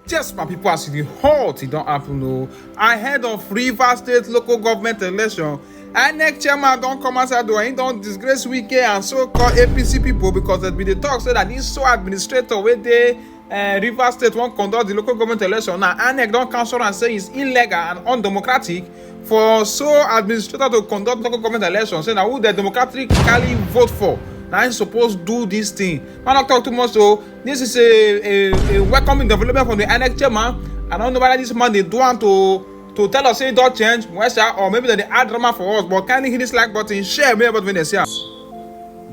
Just my people, as it hot, it don't happen. No, ahead of Rivers State local government election, INEC chairman don't come outside though. He don't disgrace Wike and so-called APC people because there be the talk say that this so administrator where they Rivers State won't conduct the local government election. Now INEC don't cancel and say it's illegal and undemocratic for so administrator to conduct local government election. Say now who they democratically vote for. Now I'm supposed to do this thing. Man, not talk too much. So this is a welcoming development from the INEC chairman. I don't know whether this man they do want to tell us say it don't change, or maybe they add drama for us. But can you hit this like button? Share me about when they say.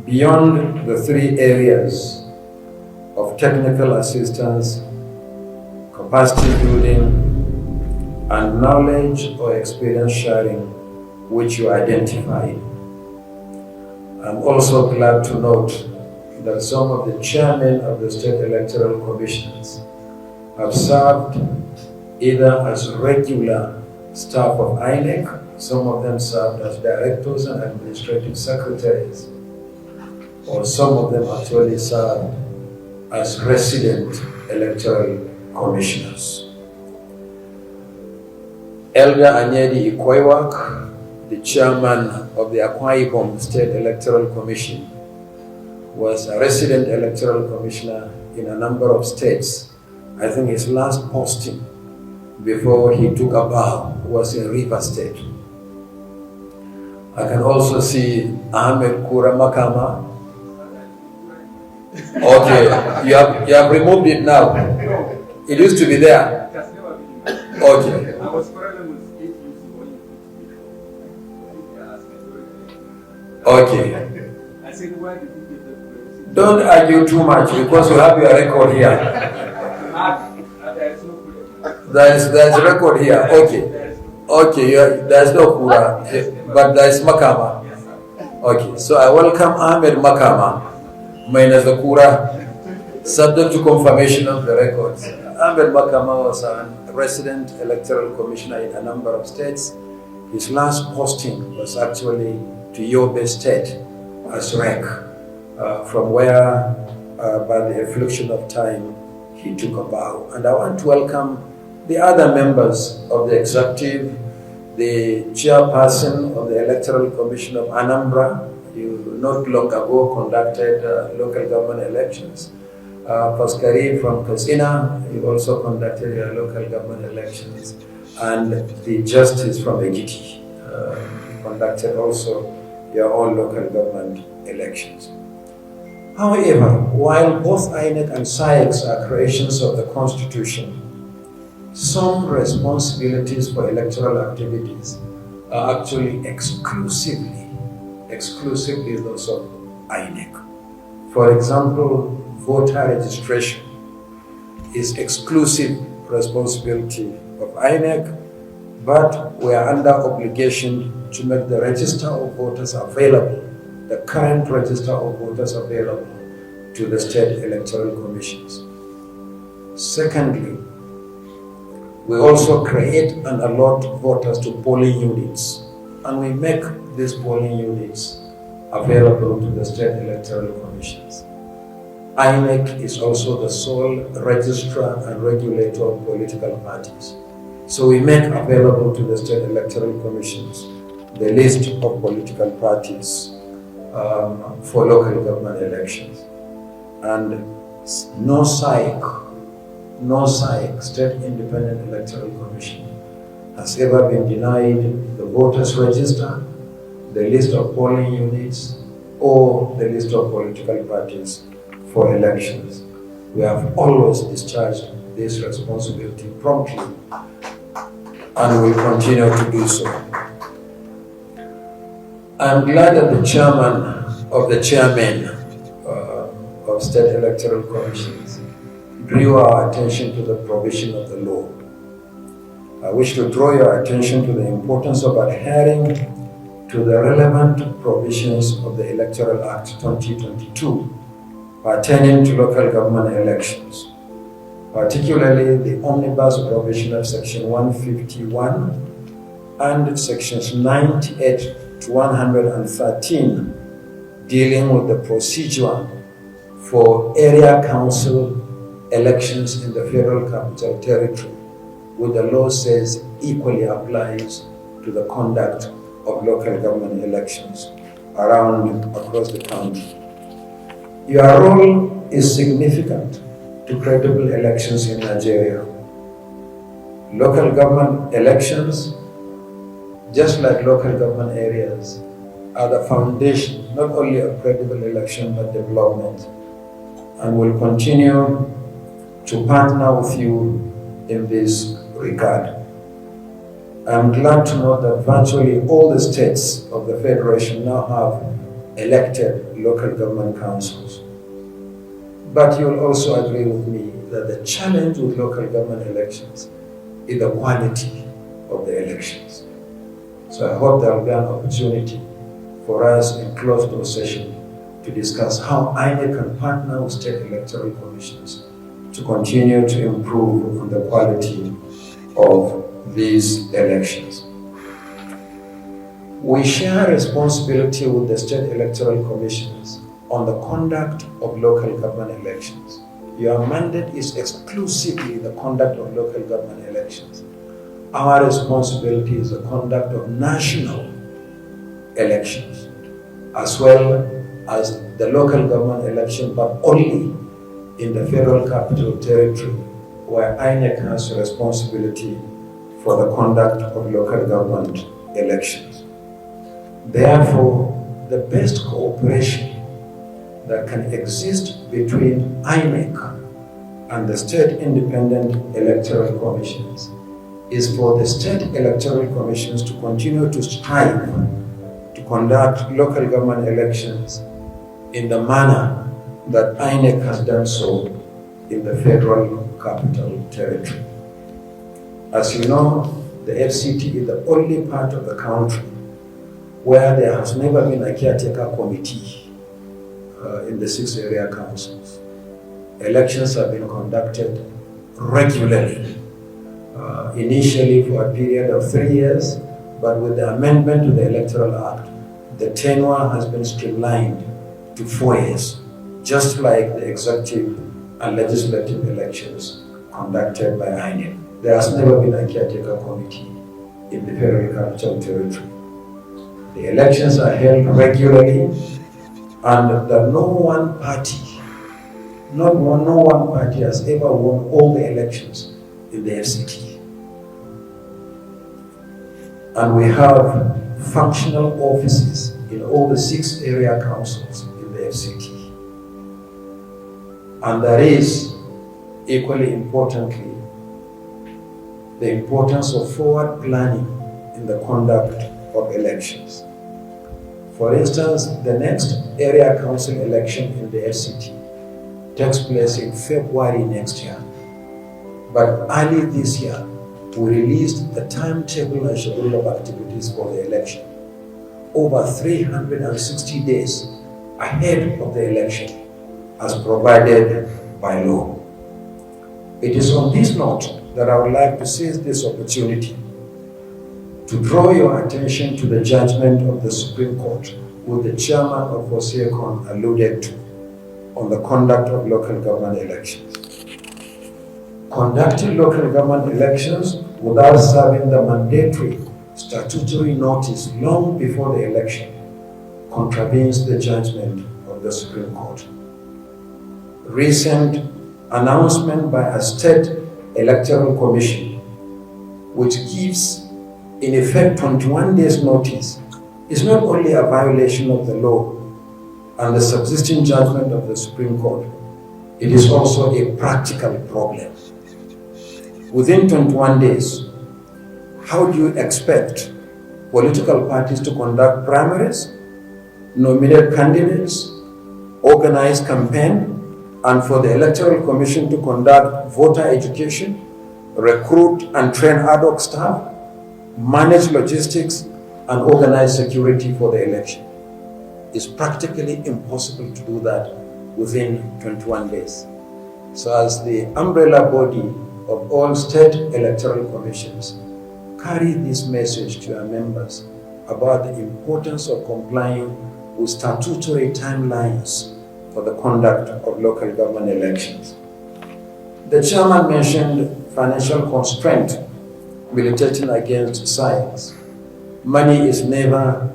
Beyond the three areas of technical assistance, capacity building, and knowledge or experience sharing, which you identified, I'm also glad to note that some of the chairmen of the state electoral commissions have served either as regular staff of INEC, some of them served as directors and administrative secretaries, or some of them actually served as resident electoral commissioners. Elder Anyedi Ikoiwak, the chairman of the Akwa Ibom State Electoral Commission, was a resident electoral commissioner in a number of states. I think his last posting before he took a bow was in Rivers State. I can also see Ahmed Kura Makama. Okay, you have removed it now. It used to be there. Okay. Okay. Don't argue too much because you have your record here. There's a record here. Okay. Okay, there's no Kura, but there's Makama. Okay, so I welcome Ahmed Makama, minus the Kura, subject to confirmation of the records. Ahmed Makama was a resident electoral commissioner in a number of states. His last posting was actually to Yobe State as rec, from where, by the affliction of time, he took a bow. And I want to welcome the other members of the executive, the chairperson of the Electoral Commission of Anambra, who not long ago conducted local government elections. Pascari from Katsina, he also conducted local government elections. And the justice from Ekiti conducted also their own local government elections. However, while both INEC and SAICs are creations of the Constitution, some responsibilities for electoral activities are actually exclusively those of INEC. For example, voter registration is exclusive responsibility of INEC, but we are under obligation to make the register of voters available, the current register of voters available to the state electoral commissions. Secondly, we also create and allot voters to polling units, and we make these polling units available to the state electoral commissions. INEC is also the sole registrar and regulator of political parties. So we make available to the state electoral commissions the list of political parties for local government elections. And no SAIC, State Independent Electoral Commission, has ever been denied the voters register, the list of polling units, or the list of political parties for elections. We have always discharged this responsibility promptly and will continue to do so. I'm glad that the chairman of the chairmen of state electoral commissions drew our attention to the provision of the law. I wish to draw your attention to the importance of adhering to the relevant provisions of the Electoral Act 2022 pertaining to local government elections, particularly the omnibus provision of Section 151 and Sections 98 to 113 dealing with the procedure for area council elections in the Federal Capital Territory, which the law says equally applies to the conduct of local government elections across the country. Your role is significant to credible elections in Nigeria. Local government elections, just like local government areas, are the foundation not only of credible election but development, and will continue to partner with you in this regard. I am glad to know that virtually all the states of the Federation now have elected local government councils. But you will also agree with me that the challenge with local government elections is the quality of the elections. So I hope there will be an opportunity for us in closed-door session to discuss how INEC can partner with state electoral commissions to continue to improve on the quality of these elections. We share responsibility with the state electoral commissions on the conduct of local government elections. Your mandate is exclusively the conduct of local government elections. Our responsibility is the conduct of national elections, as well as the local government election, but only in the Federal Capital Territory, where INEC has a responsibility for the conduct of local government elections. Therefore, the best cooperation that can exist between INEC and the state independent electoral commissions is for the state electoral commissions to continue to strive to conduct local government elections in the manner that INEC has done so in the Federal Capital Territory. As you know, the FCT is the only part of the country where there has never been a caretaker committee in the 6 area councils. Elections have been conducted regularly, initially for a period of 3 years, but with the amendment to the Electoral Act, the tenure has been streamlined to 4 years, just like the executive and legislative elections conducted by INEC. There has never been a caretaker committee in the Federal Capital Territory. The elections are held regularly, and that no one party has ever won all the elections in the FCT. And we have functional offices in all the 6 area councils in the FCT. And there is, equally importantly, the importance of forward planning in the conduct of elections. For instance, the next area council election in the FCT takes place in February next year. But early this year, we released the timetable and schedule of activities for the election, over 360 days ahead of the election, as provided by law. It is on this note that I would like to seize this opportunity to draw your attention to the judgment of the Supreme Court, which the chairman of Wike alluded to, on the conduct of local government elections. Conducting local government elections without serving the mandatory statutory notice long before the election contravenes the judgment of the Supreme Court. Recent announcement by a state electoral commission, which gives in effect 21 days notice, is not only a violation of the law and the subsisting judgment of the Supreme Court, it is also a practical problem. Within 21 days, how do you expect political parties to conduct primaries, nominate candidates, organize campaign, and for the Electoral Commission to conduct voter education, recruit and train ad hoc staff, manage logistics, and organize security for the election? It's practically impossible to do that within 21 days. So as the umbrella body of all state electoral commissions, carry this message to our members about the importance of complying with statutory timelines for the conduct of local government elections. The chairman mentioned financial constraint militating against science. Money is never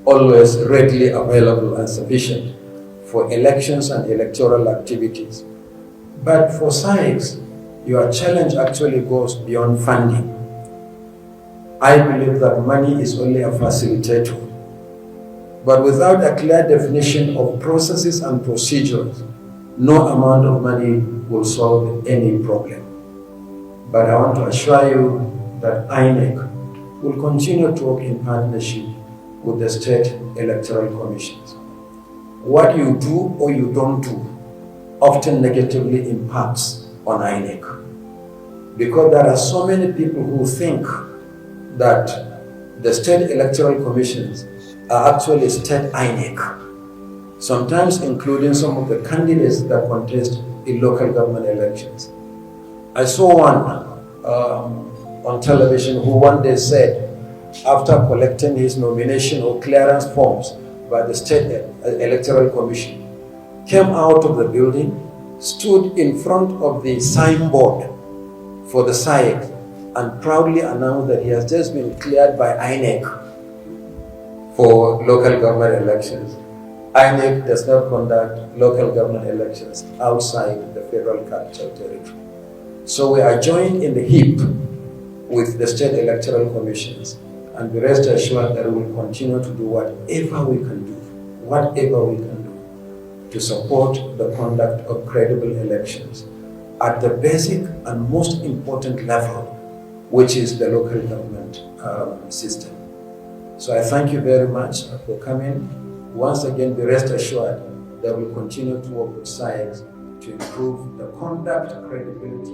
always readily available and sufficient for elections and electoral activities. But for science, your challenge actually goes beyond funding. I believe that money is only a facilitator. But without a clear definition of processes and procedures, no amount of money will solve any problem. But I want to assure you that INEC will continue to work in partnership with the state electoral commissions. What you do or you don't do often negatively impacts on INEC, because there are so many people who think that the state electoral commissions are actually state INEC, sometimes including some of the candidates that contest in local government elections. I saw one on television who one day said, after collecting his nomination or clearance forms by the State Electoral Commission, came out of the building, stood in front of the signboard for the SAIC, and proudly announced that he has just been cleared by INEC for local government elections. INEC does not conduct local government elections outside the Federal Capital Territory. So we are joined in the hip with the state electoral commissions, and be rest assured that we will continue to do whatever we can do to support the conduct of credible elections at the basic and most important level, which is the local government system. So I thank you very much for coming. Once again, be rest assured that we will continue to work with science to improve the conduct, credibility,